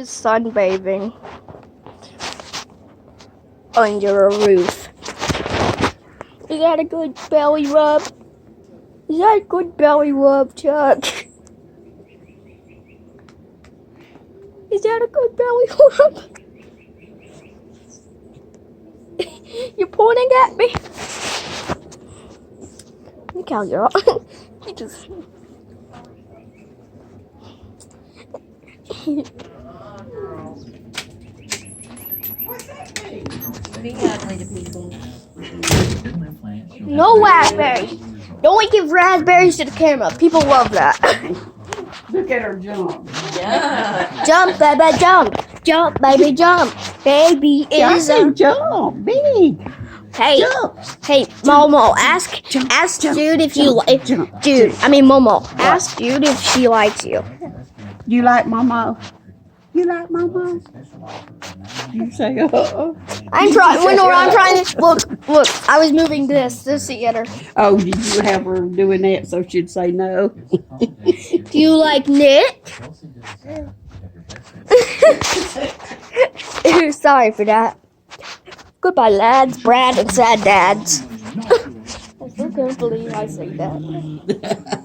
Sunbathing under a roof. Is that a good belly rub? Is that a good belly rub, Chuck? Is that a good belly rub? You're pointing at me? Look how you're you just... No raspberries. Don't give raspberries to the camera. People love that. Look at her jump. Yeah. Jump, baby, jump. Jump, baby, jump. Baby is a... Jump, big. Hey, Jump. hey, Momo, ask Jude if you like... Jude, I mean Momo, ask Jude if she likes you. You like Momo? You like Momo? You say, I'm trying to... Look, I was moving this to get her. Oh, did you have her doing that so she'd say no? Do you like Nick? Sorry for that. Goodbye, lads, Brad, and sad dads. I still can't believe I say that.